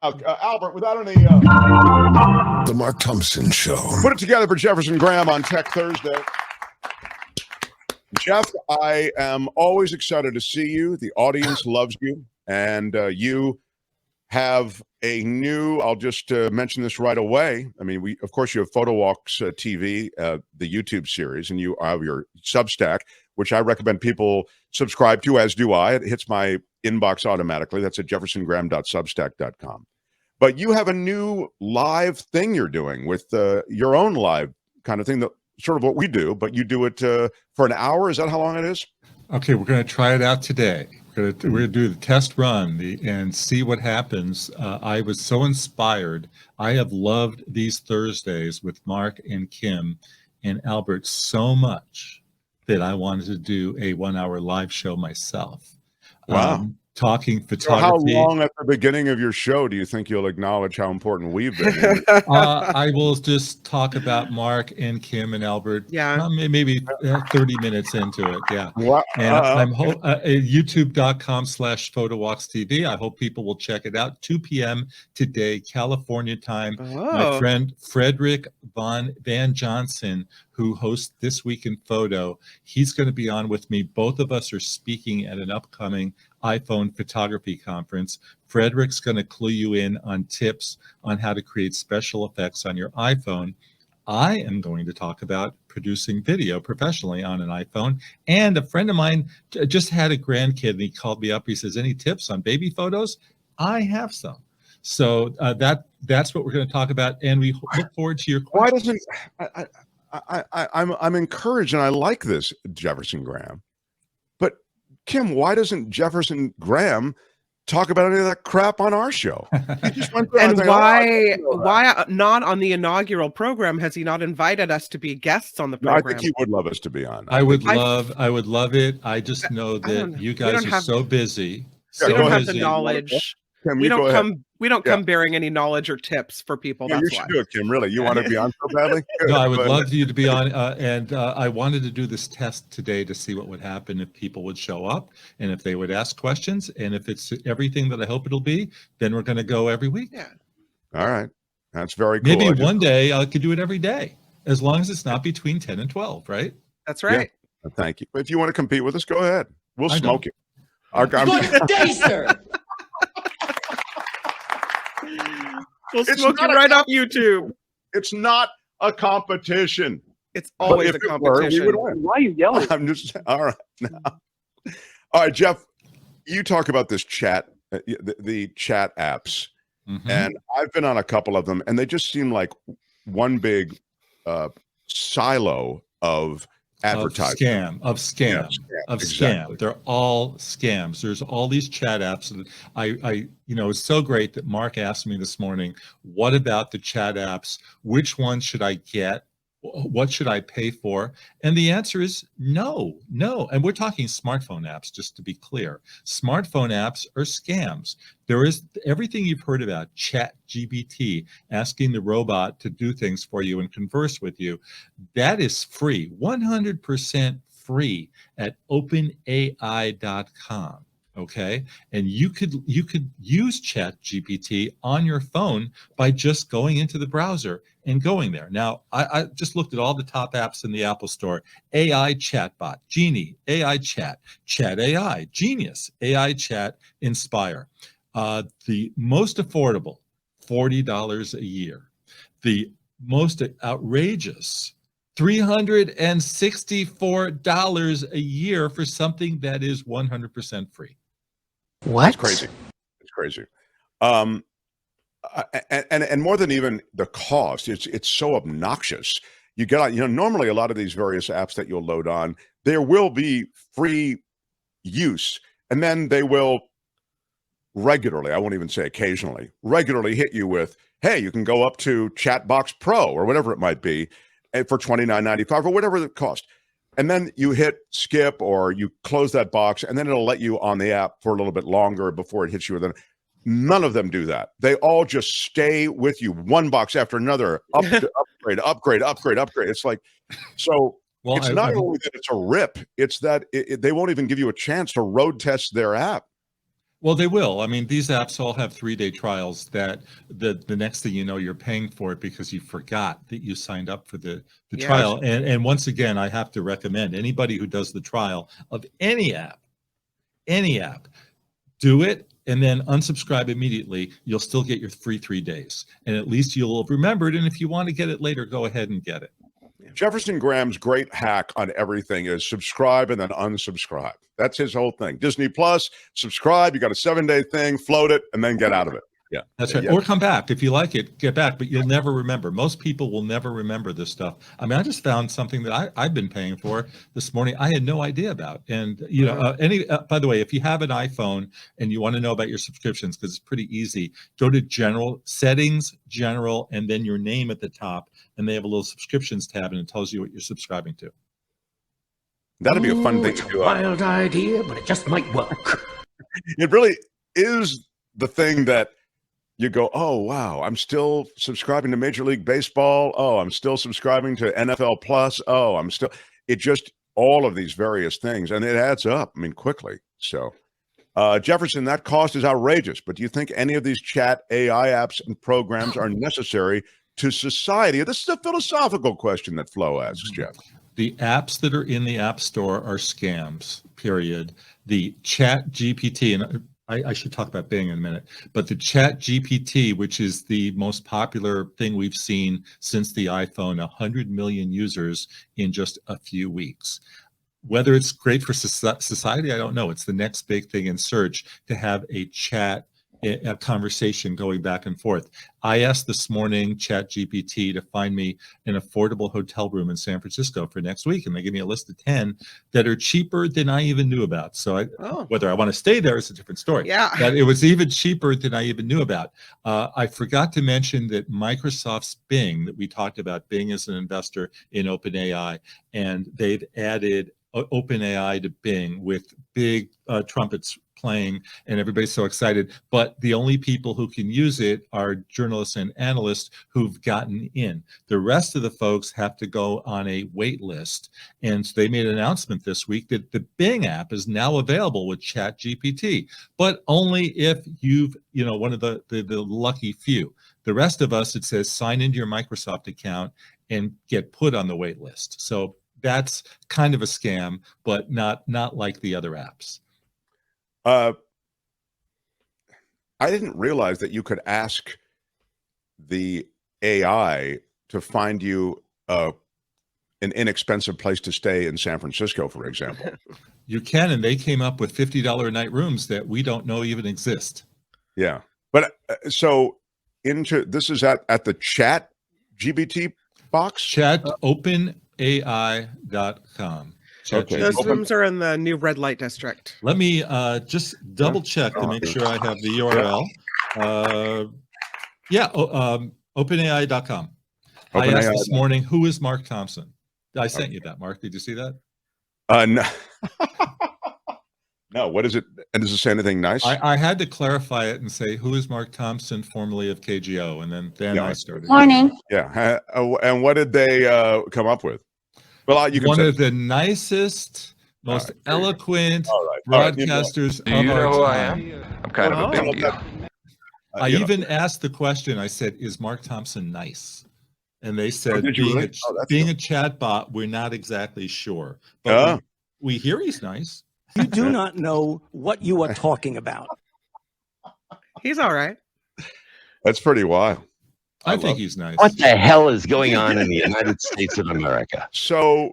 Albert, without any... The Mark Thompson Show. Put it together for Jefferson Graham on Tech Thursday. Jeff, I am always excited to see you. The audience loves you. And you have a new, I'll just mention this right away. I mean, of course, you have Photo Walks TV, the YouTube series, and you have your Substack, which I recommend people subscribe to, as do I. It hits my inbox automatically. That's at jeffersongraham.substack.com. But you have a new live thing you're doing with your own live kind of thing, that sort of what we do, but you do it for an hour. Is that how long it is? Okay, we're going to try it out today. We're going to do the test run and see what happens. I was so inspired. I have loved these Thursdays with Mark and Kim and Albert so much that I wanted to do a 1 hour live show myself. Wow. Talking photography. So how long at the beginning of your show do you think you'll acknowledge how important we've been? I will just talk about Mark and Kim and Albert. Yeah. Maybe 30 minutes into it. Yeah. What? And I'm youtube.com/photowalkstv. I hope people will check it out. 2 p.m. today, California time. Oh. My friend Frederick Van Johnson, who hosts This Week in Photo, he's going to be on with me. Both of us are speaking at an upcoming iPhone photography conference. Frederick's going to clue you in on tips on how to create special effects on your iPhone. I am going to talk about producing video professionally on an iPhone. And a friend of mine just had a grandkid, and he called me up. He says, "Any tips on baby photos?" I have some. So that's what we're going to talk about, and we look forward to your questions. Why doesn't I'm encouraged, and I like this, Jefferson Graham. But Kim, why doesn't Jefferson Graham talk about any of that crap on our show? And why not on the inaugural program? Has he not invited us to be guests on the program? I think he would love us to be on. I would love it. I just know that you guys are so busy. We don't have the knowledge. Kim, we don't come bearing any knowledge or tips for people. Yeah, that's you should why. do it, Kim. Really, you want to be on so badly? No, I would love you to be on. And I wanted to do this test today to see what would happen if people would show up and if they would ask questions. And if it's everything that I hope it'll be, then we're going to go every week. Yeah. All right. That's very cool. Maybe one day I could do it every day, as long as it's not between 10 and 12, right? That's right. Yeah. Thank you. If you want to compete with us, go ahead. We'll smoke you. Good day, sir. We'll smoke you right off YouTube. It's not a competition. It's always a competition. Why are you yelling? I'm just all right. All right, Jeff. You talk about this chat, the chat apps, and I've been on a couple of them, and they just seem like one big silo of advertising. Of scam. Exactly. They're all scams. There's all these chat apps, and it's so great that Mark asked me this morning, what about the chat apps? Which one should I get? What should I pay for? And the answer is no. And we're talking smartphone apps, just to be clear. Smartphone apps are scams. There is everything you've heard about, ChatGPT, asking the robot to do things for you and converse with you. That is free, 100% free at openai.com. Okay, and you could use ChatGPT on your phone by just going into the browser and going there. Now, I just looked at all the top apps in the Apple Store: AI Chatbot, Genie, AI Chat, Chat AI, Genius, AI Chat, Inspire. The most affordable, $40 a year. The most outrageous, $364 a year for something that is 100% free. What? It's crazy. And more than even the cost, it's so obnoxious. You get, normally a lot of these various apps that you'll load on, there will be free use, and then they will regularly, I won't even say occasionally, regularly hit you with, hey, you can go up to Chatbox Pro or whatever it might be for $29.95 or whatever the cost. And then you hit skip or you close that box, and then it'll let you on the app for a little bit longer before it hits you with it. None of them do that. They all just stay with you, one box after another, upgrade. It's like, so it's not only that it's a rip, it's that they won't even give you a chance to road test their app. Well, they will. I mean, these apps all have 3-day trials that the next thing you know, you're paying for it because you forgot that you signed up for the trial. And once again, I have to recommend anybody who does the trial of any app, do it and then unsubscribe immediately. You'll still get your free 3 days. And at least you'll have remembered. And if you want to get it later, go ahead and get it. Jefferson Graham's great hack on everything is subscribe and then unsubscribe. That's his whole thing. Disney Plus, subscribe. You got a 7-day thing, float it, and then get out of it. Yeah, that's right. Yeah. Or come back if you like it. Get back, but you'll never remember. Most people will never remember this stuff. I mean, I just found something that I've been paying for this morning. I had no idea about. And you know, by the way, if you have an iPhone and you want to know about your subscriptions, because it's pretty easy, go to General Settings, General, and then your name at the top, and they have a little subscriptions tab, and it tells you what you're subscribing to. That'd be a fun thing to do. Wild idea, but it just might work. It really is the thing that you go, oh, wow, I'm still subscribing to Major League Baseball. Oh, I'm still subscribing to NFL Plus. Oh, it just, all of these various things. And it adds up, I mean, quickly. So, Jefferson, that cost is outrageous. But do you think any of these chat AI apps and programs are necessary to society? This is a philosophical question that Flo asks, Jeff. The apps that are in the App Store are scams, period. The Chat GPT, and I should talk about Bing in a minute, but the Chat GPT, which is the most popular thing we've seen since the iPhone, 100 million users in just a few weeks. Whether it's great for society, I don't know. It's the next big thing in search to have a chat, a conversation going back and forth. I asked this morning ChatGPT to find me an affordable hotel room in San Francisco for next week, and they give me a list of 10 that are cheaper than I even knew about. So whether I want to stay there is a different story. Yeah, but it was even cheaper than I even knew about. I forgot to mention that Microsoft's Bing, that we talked about, Bing is an investor in OpenAI, and they've added OpenAI to Bing with big trumpets playing, and everybody's so excited. But the only people who can use it are journalists and analysts who've gotten in. The rest of the folks have to go on a wait list. And so they made an announcement this week that the Bing app is now available with ChatGPT, but only if you've, one of the lucky few. The rest of us, it says sign into your Microsoft account and get put on the wait list. So that's kind of a scam, but not like the other apps. I didn't realize that you could ask the AI to find you an inexpensive place to stay in San Francisco, for example. You can, and they came up with $50 a night rooms that we don't know even exist. Yeah, but so this is at the Chat GPT box? Chat OpenAI.com. Okay. Those rooms are in the new red light district. Let me just double check to make sure I have the URL. OpenAI.com. I asked this morning, who is Mark Thompson? I sent you that, Mark. Did you see that? No. No, what is it? And does it say anything nice? I had to clarify it and say, who is Mark Thompson, formerly of KGO? And then I started. Morning. Yeah. And what did they come up with? Well, you can one of the nicest, most eloquent broadcasters of our time. I'm kind of a big deal. I even asked the question. I said, "Is Mark Thompson nice?" And they said, "Being a chatbot, we're not exactly sure, but we hear he's nice." You do not know what you are talking about. He's all right. That's pretty wild. I think he's nice. What the hell is going on in the United States of America? So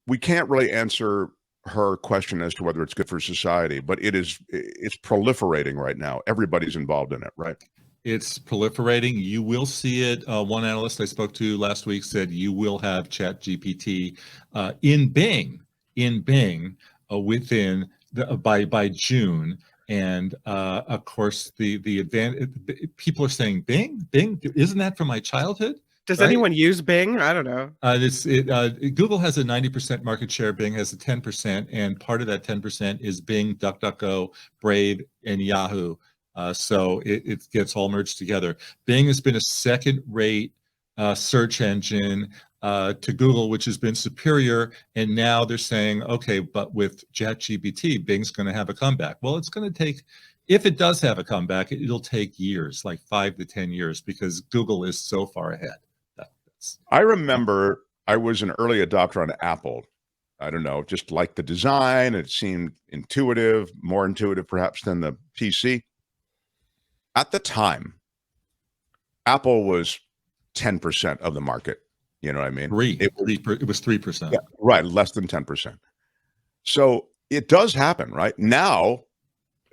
we can't really answer her question as to whether it's good for society, but it's proliferating right now. Everybody's involved in it, right? It's proliferating. You will see it. One analyst I spoke to last week said you will have ChatGPT in Bing within by June. And of course, the advantage, people are saying Bing, isn't that from my childhood? Does anyone use Bing? I don't know. Google has a 90% market share. Bing has a 10%, and part of that 10% is Bing, DuckDuckGo, Brave, and Yahoo. So it gets all merged together. Bing has been a second-rate search engine to Google, which has been superior. And now they're saying, okay, but with ChatGPT, Bing's going to have a comeback. Well, it's going to take, if it does have a comeback, it'll take years, like 5 to 10 years, because Google is so far ahead. I remember I was an early adopter on Apple. I don't know, just like the design. It seemed intuitive, more intuitive perhaps than the PC. At the time, Apple was 10% of the market. You know what I mean? It was 3%. Yeah, right, less than 10%. So it does happen, right? Now,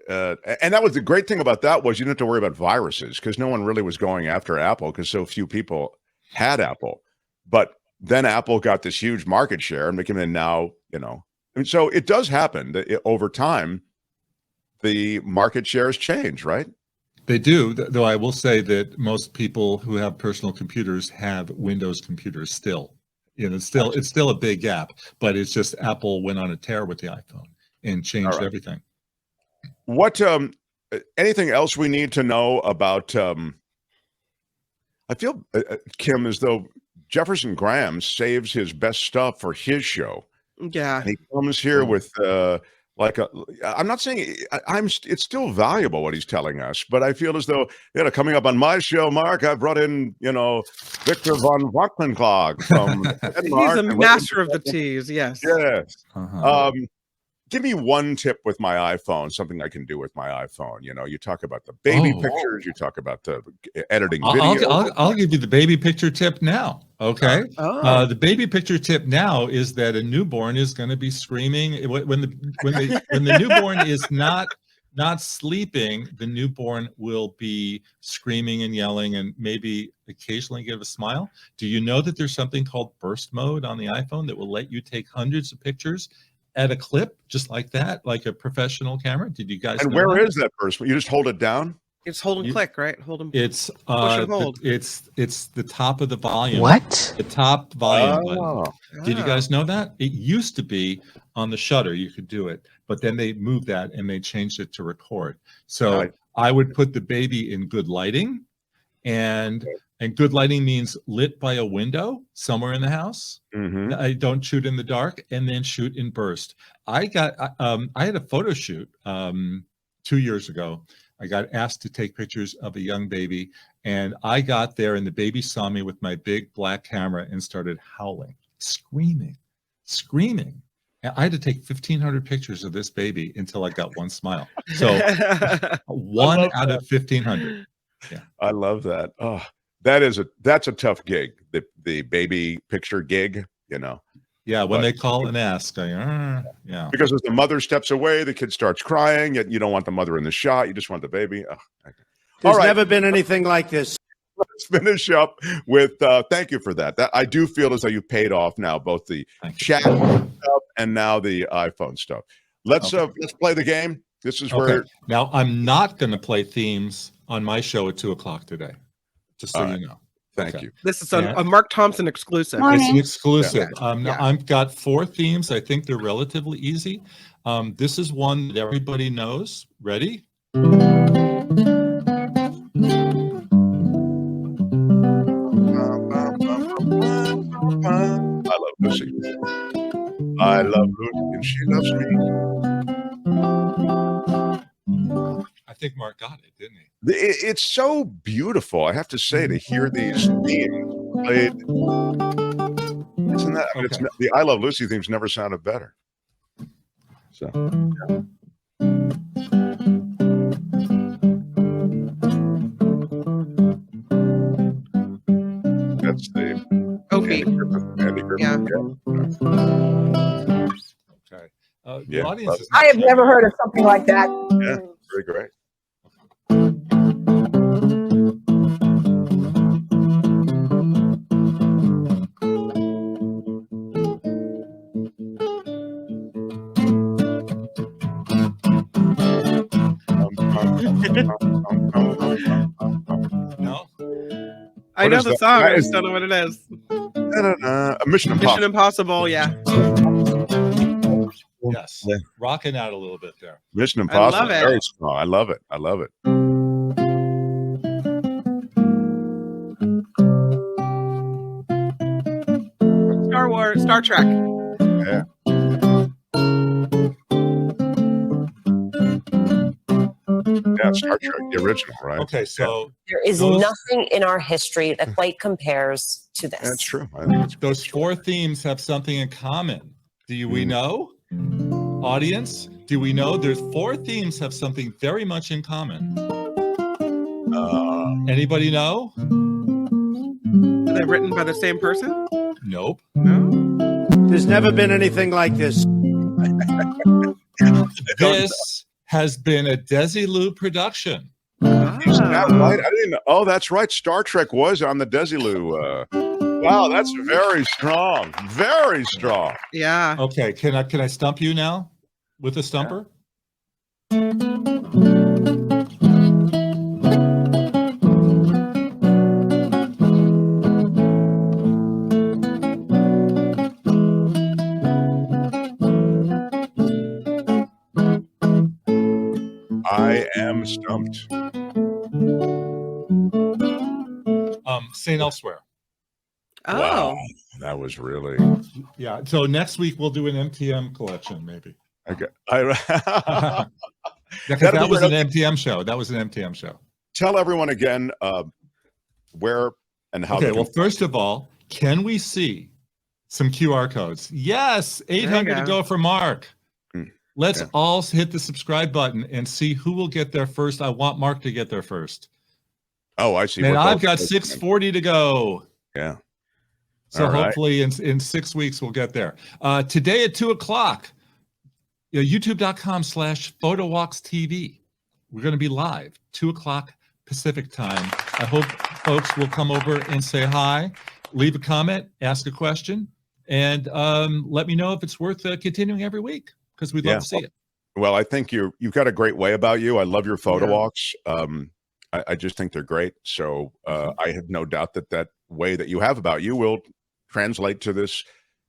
and that was the great thing about that was you didn't have to worry about viruses because no one really was going after Apple because so few people had Apple. But then Apple got this huge market share and became, and now, and so it does happen that over time, the market shares change, right? They do, though I will say that most people who have personal computers have Windows computers still. It's still a big gap, but it's just Apple went on a tear with the iPhone and changed everything. What anything else we need to know about I feel Kim, as though Jefferson Graham saves his best stuff for his show. Yeah. And he comes here with I'm not saying it's still valuable what he's telling us, but I feel as though, coming up on my show, Mark, I brought in, Victor von Wackenklag from Denmark. He's a master of the tease, yes. Yes. Give me one tip with my iPhone, something I can do with my iPhone. You talk about the baby pictures, you talk about the editing video. I'll give you the baby picture tip now. Okay. The baby picture tip now is that a newborn is going to be screaming when the newborn is not sleeping. The newborn will be screaming and yelling and maybe occasionally give a smile. Do you know that there's something called burst mode on the iPhone that will let you take hundreds of pictures at a clip, just like that, like a professional camera? Did you guys? And where is that burst? You just hold it down. It's hold and click, right? Hold and it's push and hold. It's the top of the volume. What? The top volume button. Did you guys know that? It used to be on the shutter, you could do it, but then they moved that and they changed it to record. So I would put the baby in good lighting, and good lighting means lit by a window somewhere in the house. I don't shoot in the dark, and then shoot in burst. I had a photo shoot 2 years ago. I got asked to take pictures of a young baby, and I got there and the baby saw me with my big black camera and started howling, screaming. And I had to take 1,500 pictures of this baby until I got one smile. So one out of 1,500. Yeah. I love that. Oh, that's a tough gig. The baby picture gig, Yeah, when they call and ask, yeah. Because as the mother steps away, the kid starts crying, yet you don't want the mother in the shot. You just want the baby. Oh, There's never been anything like this. Let's finish up with thank you for that. That I do feel as though you paid off now, both the chat stuff and now the iPhone stuff. Let's play the game. This is where now I'm not going to play themes on my show at 2:00 today. Just so you know. Thank you. This is a Mark Thompson exclusive. It's an exclusive. Yeah. I've got 4 themes. I think they're relatively easy. This is one that everybody knows. Ready? I love Lucy. I love Lucy and she loves me. I think Mark got it, didn't he? It's so beautiful, I have to say, to hear these themes played. Isn't that? It's, the I Love Lucy themes never sounded better. So. That's the Opie. Andy Griffith. Okay. The audience is I have never heard of something like that. Yeah, very great. No? I know the song. I just don't know what it is. Mission Impossible. Mission Impossible, yeah. Yes. Rocking out a little bit there. Mission Impossible. I love it. Very strong. I love it. I love it. Star Trek. Yeah. Yeah, Star Trek, the original, right? Okay, so There is nothing in our history that quite compares to this. That's true. I think it's those 4 themes have something in common. Do we know? Audience, do we know there's 4 themes have something very much in common? Anybody know? Are they written by the same person? Nope. No. There's never been anything like this. This has been a Desilu production. Is that right? I didn't know. Oh, that's right. Star Trek was on the Desilu. Wow, that's very strong. Very strong. Yeah. Okay, can I stump you now with a stumper? I am stumped. St. Elsewhere. Oh. Wow, that was really Yeah. So next week we'll do an MTM collection, maybe. okay. Because that was an MTM show. That was an MTM show. Tell everyone again where and how. Okay. Well, first of all, can we see some QR codes? Yes. 800 to go for Mark. Let's all hit the subscribe button and see who will get there first. I want Mark to get there first. Oh, I see. And I've got 640 to go. Yeah. So hopefully in 6 weeks we'll get there. Today at 2:00, youtube.com/PhotoWalksTV. We're going to be live 2:00 Pacific time. I hope folks will come over and say hi, leave a comment, ask a question, and let me know if it's worth continuing every week, because we'd love to see it. Well, I think you've got a great way about you. I love your photo walks. I just think they're great. So I have no doubt that way that you have about you will translate to this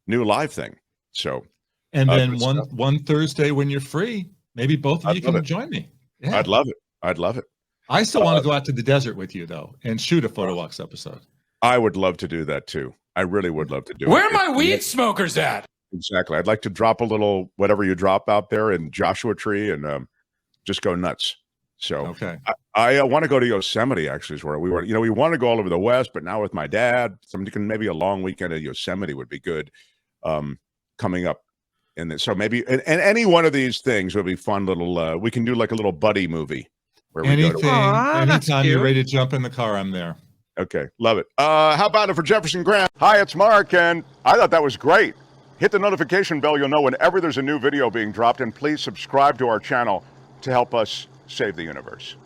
new live thing. So, and then one Thursday when you're free, maybe both of you can join me. Yeah. I'd love it. I'd love it. I still want to go out to the desert with you though and shoot a Photo Walks episode. I would love to do that too. I really would love to do it. Where are my weed smokers at? Exactly. I'd like to drop a little whatever you drop out there in Joshua Tree and just go nuts. So okay. I want to go to Yosemite, actually, is where we were. We want to go all over the West, but now with my dad, maybe a long weekend at Yosemite would be good coming up. So maybe, and any one of these things would be fun little, we can do like a little buddy movie. Where anytime you're ready to jump in the car, I'm there. Okay, love it. How about it for Jefferson Graham? Hi, it's Mark, and I thought that was great. Hit the notification bell. You'll know whenever there's a new video being dropped, and please subscribe to our channel to help us save the universe.